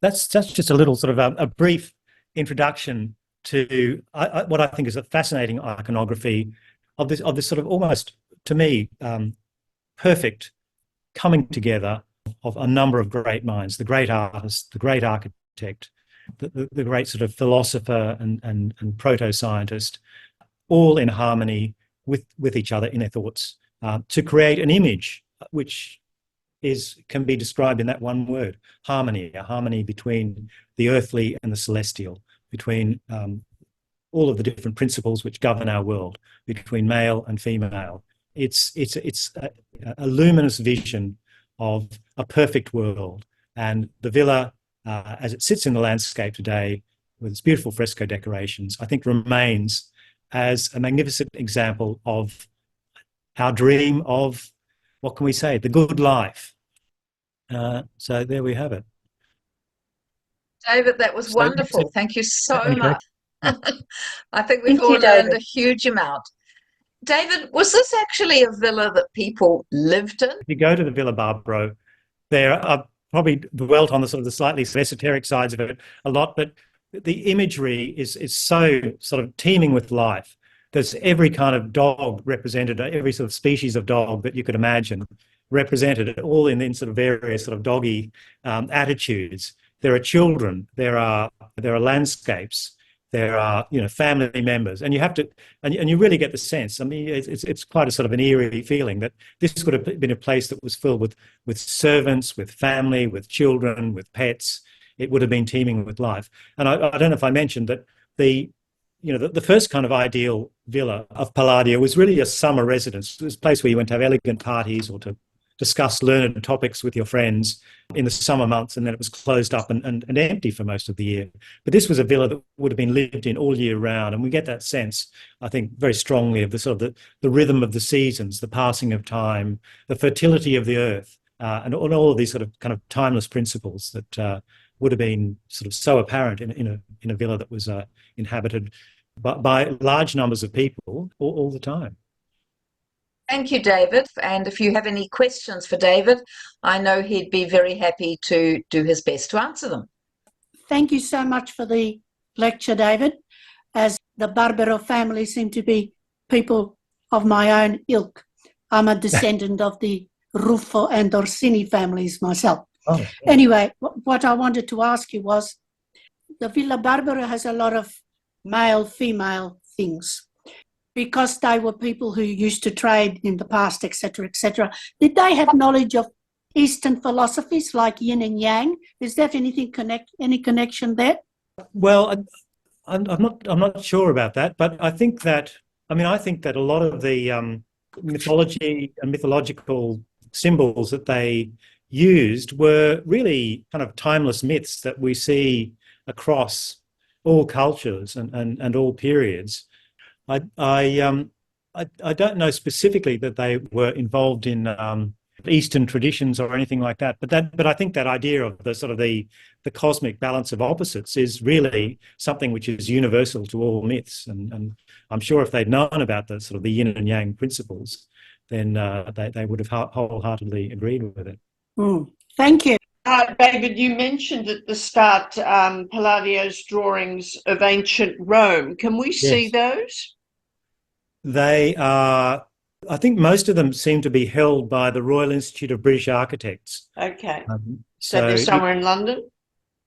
that's just a little sort of a brief introduction to what I think is a fascinating iconography of this sort of almost, to me, perfect coming together of a number of great minds: the great artist, the great architect, the great sort of philosopher and proto-scientist, all in harmony with each other in their thoughts, to create an image which can be described in that one word: harmony. A harmony between the earthly and the celestial, between all of the different principles which govern our world, between male and female. It's a luminous vision of a perfect world, and the villa, as it sits in the landscape today, with its beautiful fresco decorations, I think remains as a magnificent example of our dream of, what can we say, the good life. So there we have it. David, that was wonderful. Thank you so much. I think we've all learned a huge amount. David, was this actually a villa that people lived in? If you go to the Villa Barbaro, there are probably dwelt on the sort of the slightly esoteric sides of it a lot, but the imagery is so sort of teeming with life. There's every kind of dog represented, every sort of species of dog that you could imagine represented, all in sort of various sort of doggy attitudes. There are children, there are landscapes, there are family members, and you have to, and you really get the sense. I mean, it's quite a sort of an eerie feeling that this would have been a place that was filled with servants, with family, with children, with pets. It would have been teeming with life. And I don't know if I mentioned that the first kind of ideal villa of Palladio was really a summer residence. It was a place where you went to have elegant parties or to discuss learned topics with your friends in the summer months, and then it was closed up and empty for most of the year. But this was a villa that would have been lived in all year round, and we get that sense, I think, very strongly of the sort of the rhythm of the seasons, the passing of time, the fertility of the earth, and all of these sort of kind of timeless principles that would have been sort of so apparent in a villa that was inhabited by large numbers of people all the time. Thank you, David. And if you have any questions for David, I know he'd be very happy to do his best to answer them. Thank you so much for the lecture, David. As the Barbaro family seem to be people of my own ilk. I'm a descendant of the Ruffo and Orsini families myself. Oh, yeah. Anyway, what I wanted to ask you was, the Villa Barbaro has a lot of male-female things, because they were people who used to trade in the past, etc., etc. Did they have knowledge of Eastern philosophies like yin and yang? Is there any connection there? Well, I'm not sure about that, but I think that a lot of the mythology and mythological symbols that they used were really kind of timeless myths that we see across all cultures and all periods. I don't know specifically that they were involved in Eastern traditions or anything like that, but I think that idea of the sort of the cosmic balance of opposites is really something which is universal to all myths, and I'm sure if they'd known about the sort of the yin and yang principles, then they would have wholeheartedly agreed with it. Thank you. David, you mentioned at the start Palladio's drawings of ancient Rome. Can we see those? They are, I think most of them seem to be held by the Royal Institute of British Architects. Okay. So they're somewhere in London?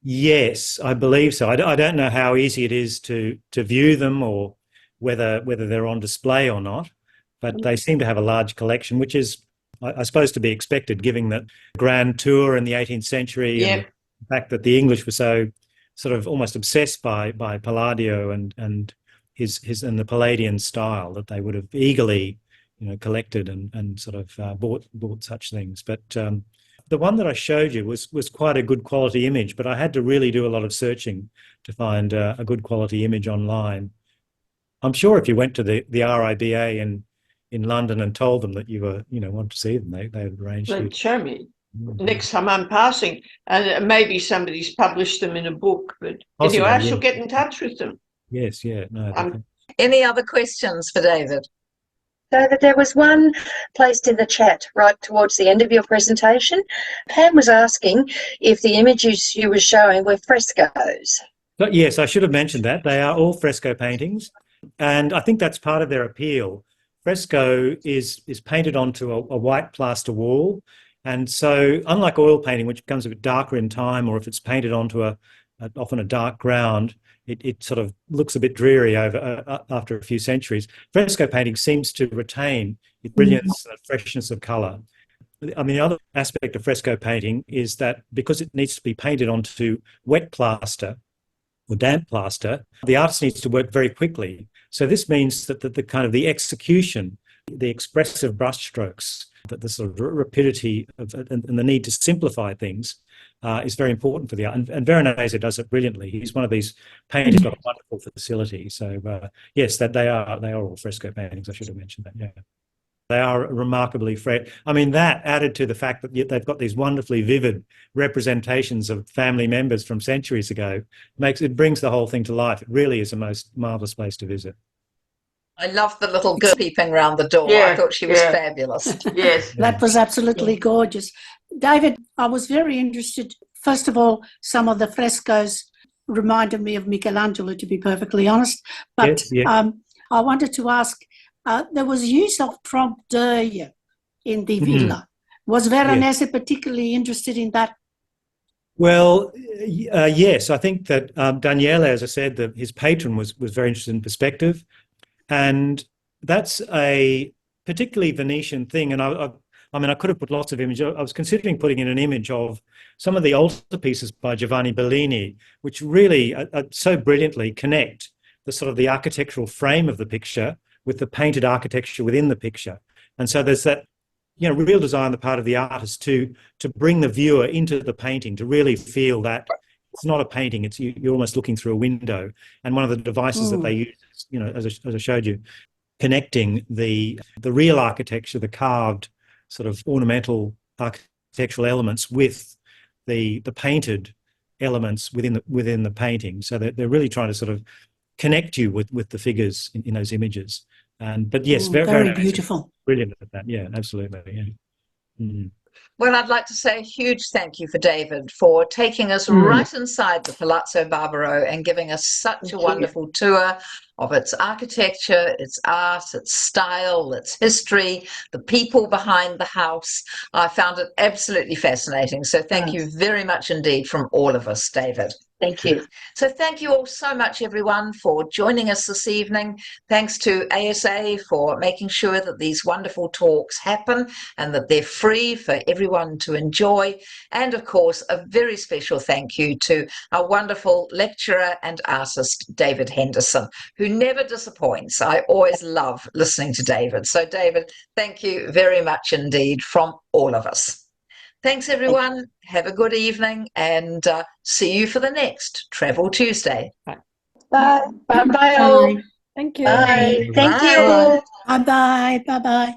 Yes, I believe so. I don't know how easy it is to view them or whether they're on display or not, but they seem to have a large collection, which is, I suppose, to be expected, given that Grand Tour in the 18th century and the fact that the English were so sort of almost obsessed by Palladio and his and the Palladian style, that they would have eagerly, collected and sort of bought such things. But the one that I showed you was quite a good quality image, but I had to really do a lot of searching to find a good quality image online. I'm sure if you went to the RIBA in London and told them that you were, want to see them, they would arrange to show me next time I'm passing, and maybe somebody's published them in a book. But anyway, I shall get in touch with them. Yes, yeah, no. Any other questions for David? David, there was one placed in the chat right towards the end of your presentation. Pam was asking if the images you were showing were frescoes. But yes, I should have mentioned that. They are all fresco paintings, and I think that's part of their appeal. Fresco is painted onto a white plaster wall, and so unlike oil painting, which becomes a bit darker in time, or if it's painted onto often a dark ground, it sort of looks a bit dreary after a few centuries. Fresco painting seems to retain its brilliance and freshness of colour. I mean, the other aspect of fresco painting is that because it needs to be painted onto wet plaster or damp plaster, the artist needs to work very quickly. So this means that the kind of the execution, the expressive brushstrokes, that the sort of rapidity and the need to simplify things is very important for the art. And Veronese does it brilliantly. He's one of these painters who's got a wonderful facility. So yes, that they are all fresco paintings. I should have mentioned that. Yeah, they are remarkably fresh. I mean, that added to the fact that they've got these wonderfully vivid representations of family members from centuries ago, brings the whole thing to life. It really is a most marvelous place to visit. I love the little girl peeping around the door. I thought she was fabulous. Yes. That was absolutely gorgeous. David, I was very interested. First of all, some of the frescoes reminded me of Michelangelo, to be perfectly honest. But I wanted to ask, there was use of trompe d'oeil in the villa. Was Veronese particularly interested in that? Well, yes. I think that Daniele, as I said, his patron was very interested in perspective. And that's a particularly Venetian thing. And I mean, I could have put lots of images. I was considering putting in an image of some of the altarpieces by Giovanni Bellini, which really so brilliantly connect the sort of the architectural frame of the picture with the painted architecture within the picture. And so there's that, real desire on the part of the artist to bring the viewer into the painting, to really feel that it's not a painting, it's you're almost looking through a window. And one of the devices that they use, as I showed you, connecting the real architecture, the carved sort of ornamental architectural elements with the painted elements within the painting. So they're really trying to sort of connect you with the figures in those images. But yes, very beautiful. Brilliant at that. Yeah, absolutely. Yeah. Well, I'd like to say a huge thank you for David for taking us right inside the Palazzo Barbaro and giving us such a wonderful tour of its architecture, its art, its style, its history, the people behind the house. I found it absolutely fascinating. So thank you very much indeed from all of us, David. Thank you. So thank you all so much, everyone, for joining us this evening. Thanks to ASA for making sure that these wonderful talks happen and that they're free for everyone to enjoy. And of course, a very special thank you to our wonderful lecturer and artist, David Henderson, who never disappoints. I always love listening to David. So David, thank you very much indeed from all of us. Thanks, everyone. Have a good evening and see you for the next Travel Tuesday. Bye. Bye. Bye. Thank you. Bye. Thank Bye. you. Bye-bye. Bye-bye.